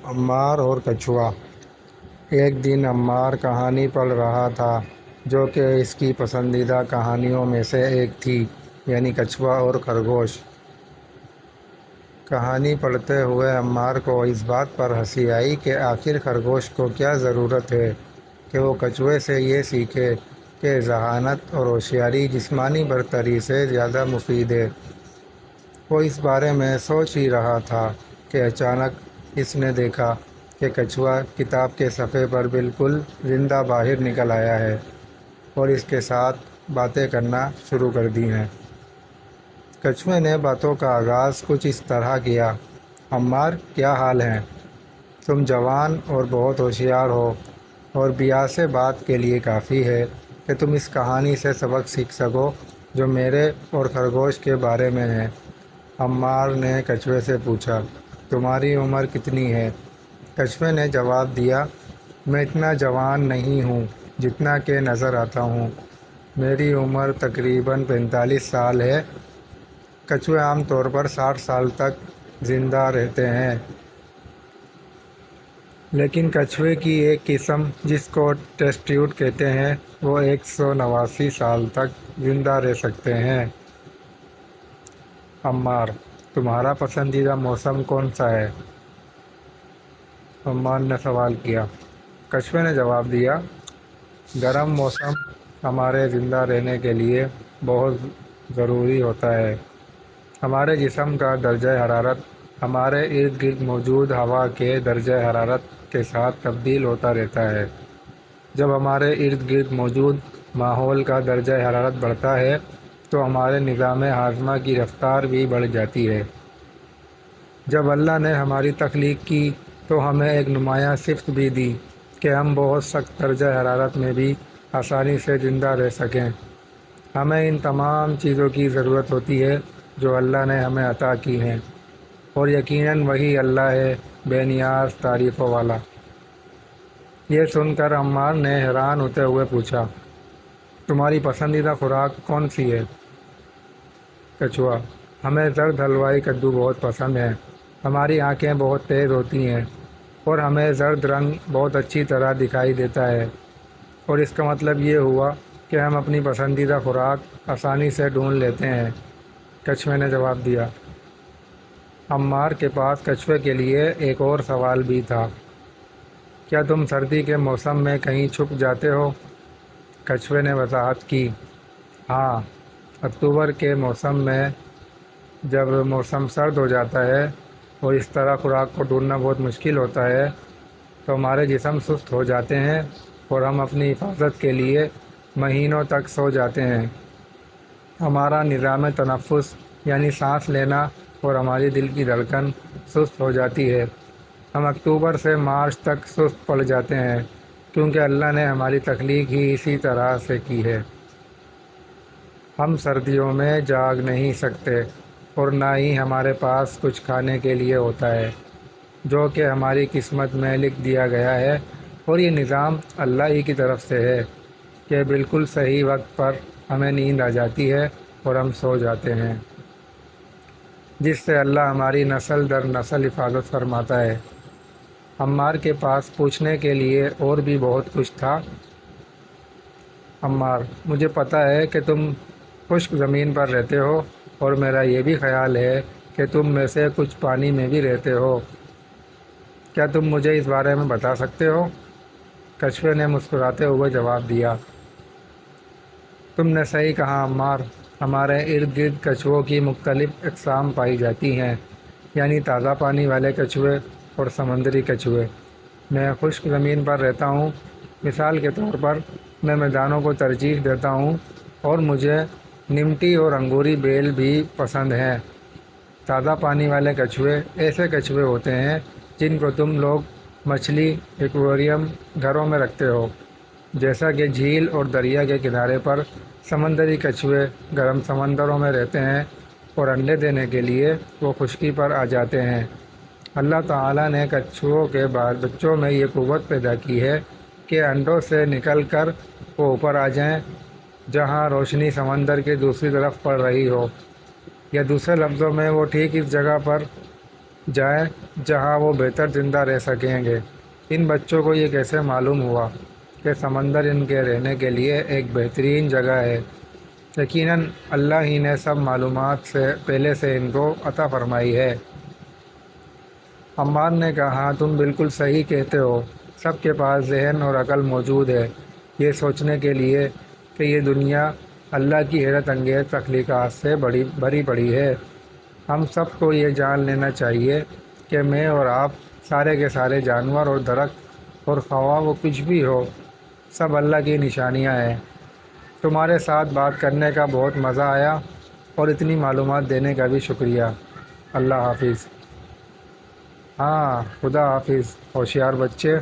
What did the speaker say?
عمار اور کچھوا۔ ایک دن عمار کہانی پڑھ رہا تھا جو کہ اس کی پسندیدہ کہانیوں میں سے ایک تھی، یعنی کچھوا اور خرگوش۔ کہانی پڑھتے ہوئے عمار کو اس بات پر ہنسی آئی کہ آخر خرگوش کو کیا ضرورت ہے کہ وہ کچھوے سے یہ سیکھے کہ ذہانت اور ہوشیاری جسمانی برتری سے زیادہ مفید ہے۔ وہ اس بارے میں سوچ ہی رہا تھا کہ اچانک اس نے دیکھا کہ کچھوا کتاب کے صفحے پر بالکل زندہ باہر نکل آیا ہے اور اس کے ساتھ باتیں کرنا شروع کر دی ہیں۔ کچھوے نے باتوں کا آغاز کچھ اس طرح کیا: عمار، کیا حال ہے؟ تم جوان اور بہت ہوشیار ہو، اور بیاس بات کے لیے کافی ہے کہ تم اس کہانی سے سبق سیکھ سکو جو میرے اور خرگوش کے بارے میں ہے۔ عمار نے کچھوے سے پوچھا، تمہاری عمر کتنی ہے؟ کچھوے نے جواب دیا، میں اتنا جوان نہیں ہوں جتنا کہ نظر آتا ہوں، میری عمر تقریباً 45 سال ہے۔ کچھوے عام طور پر 60 سال تک زندہ رہتے ہیں، لیکن کچھوے کی ایک قسم جس کو ٹیسٹیوٹ کہتے ہیں وہ 189 سال تک زندہ رہ سکتے ہیں۔ عمار، تمہارا پسندیدہ موسم کون سا ہے؟ عمار نے سوال کیا۔ کچھوے نے جواب دیا، گرم موسم ہمارے زندہ رہنے کے لیے بہت ضروری ہوتا ہے۔ ہمارے جسم کا درجہ حرارت ہمارے ارد گرد موجود ہوا کے درجہ حرارت کے ساتھ تبدیل ہوتا رہتا ہے۔ جب ہمارے ارد گرد موجود ماحول کا درجہ حرارت بڑھتا ہے تو ہمارے نظام ہاضمہ کی رفتار بھی بڑھ جاتی ہے۔ جب اللہ نے ہماری تخلیق کی تو ہمیں ایک نمایاں صفت بھی دی کہ ہم بہت سخت درجہ حرارت میں بھی آسانی سے زندہ رہ سکیں۔ ہمیں ان تمام چیزوں کی ضرورت ہوتی ہے جو اللہ نے ہمیں عطا کی ہیں، اور یقیناً وہی اللہ ہے بے نیاز تعریفوں والا۔ یہ سن کر عمار نے حیران ہوتے ہوئے پوچھا، تمہاری پسندیدہ خوراک کون سی ہے؟ کچھوا، ہمیں زرد حلوائی کدو بہت پسند ہے۔ ہماری آنکھیں بہت تیز ہوتی ہیں اور ہمیں زرد رنگ بہت اچھی طرح دکھائی دیتا ہے، اور اس کا مطلب یہ ہوا کہ ہم اپنی پسندیدہ خوراک آسانی سے ڈھونڈ لیتے ہیں، کچھوے نے جواب دیا۔ عمار کے پاس کچھوے کے لیے ایک اور سوال بھی تھا، کیا تم سردی کے موسم میں کہیں چھپ جاتے ہو؟ کچھوے نے وضاحت کی، ہاں، اکتوبر کے موسم میں جب موسم سرد ہو جاتا ہے اور اس طرح خوراک کو ڈھونڈنا بہت مشکل ہوتا ہے تو ہمارے جسم سست ہو جاتے ہیں اور ہم اپنی حفاظت کے لیے مہینوں تک سو جاتے ہیں۔ ہمارا نظام تنفس یعنی سانس لینا اور ہماری دل کی دھڑکن سست ہو جاتی ہے۔ ہم اکتوبر سے مارچ تک سست پڑ جاتے ہیں کیونکہ اللہ نے ہماری تخلیق ہی اسی طرح سے کی ہے۔ ہم سردیوں میں جاگ نہیں سکتے اور نہ ہی ہمارے پاس کچھ کھانے کے لیے ہوتا ہے جو کہ ہماری قسمت میں لکھ دیا گیا ہے، اور یہ نظام اللہ ہی کی طرف سے ہے کہ بالکل صحیح وقت پر ہمیں نیند آ جاتی ہے اور ہم سو جاتے ہیں، جس سے اللہ ہماری نسل در نسل حفاظت فرماتا ہے۔ عمار کے پاس پوچھنے کے لیے اور بھی بہت کچھ تھا۔ عمار، مجھے پتہ ہے کہ تم خشک زمین پر رہتے ہو، اور میرا یہ بھی خیال ہے کہ تم میں سے کچھ پانی میں بھی رہتے ہو، کیا تم مجھے اس بارے میں بتا سکتے ہو؟ کچھوے نے مسکراتے ہوئے جواب دیا، تم نے صحیح کہا عمار، ہمارے ارد گرد کچھووں کی مختلف اقسام پائی جاتی ہیں، یعنی تازہ پانی والے کچھوے اور سمندری کچھوے۔ میں خشک زمین پر رہتا ہوں، مثال کے طور پر میں میدانوں کو ترجیح دیتا ہوں، اور مجھے نمٹی اور انگوری بیل بھی پسند ہیں۔ تازہ پانی والے کچھوے ایسے کچھوے ہوتے ہیں جن کو تم لوگ مچھلی ایکویریم گھروں میں رکھتے ہو، جیسا کہ جھیل اور دریا کے کنارے پر سمندری کچھوے گرم سمندروں میں رہتے ہیں اور انڈے دینے کے لیے وہ خشکی پر آ جاتے ہیں۔ اللہ تعالیٰ نے کچھووں کے بچوں میں یہ قوت پیدا کی ہے کہ انڈوں سے نکل کر وہ اوپر آ جائیں جہاں روشنی سمندر کی دوسری طرف پڑ رہی ہو، یا دوسرے لفظوں میں وہ ٹھیک اس جگہ پر جائیں جہاں وہ بہتر زندہ رہ سکیں گے۔ ان بچوں کو یہ کیسے معلوم ہوا کہ سمندر ان کے رہنے کے لیے ایک بہترین جگہ ہے؟ یقیناً اللہ ہی نے سب معلومات سے پہلے سے ان کو عطا فرمائی ہے۔ عمار نے کہا، تم بالکل صحیح کہتے ہو۔ سب کے پاس ذہن اور عقل موجود ہے یہ سوچنے کے لیے کہ یہ دنیا اللہ کی حیرت انگیز تخلیقات سے بھری پڑی ہے۔ ہم سب کو یہ جان لینا چاہیے کہ میں اور آپ، سارے کے سارے جانور اور درخت اور خواہ وہ کچھ بھی ہو، سب اللہ کی نشانیاں ہیں۔ تمہارے ساتھ بات کرنے کا بہت مزہ آیا اور اتنی معلومات دینے کا بھی شکریہ۔ اللہ حافظ۔ ہاں، خدا حافظ، ہوشیار بچے۔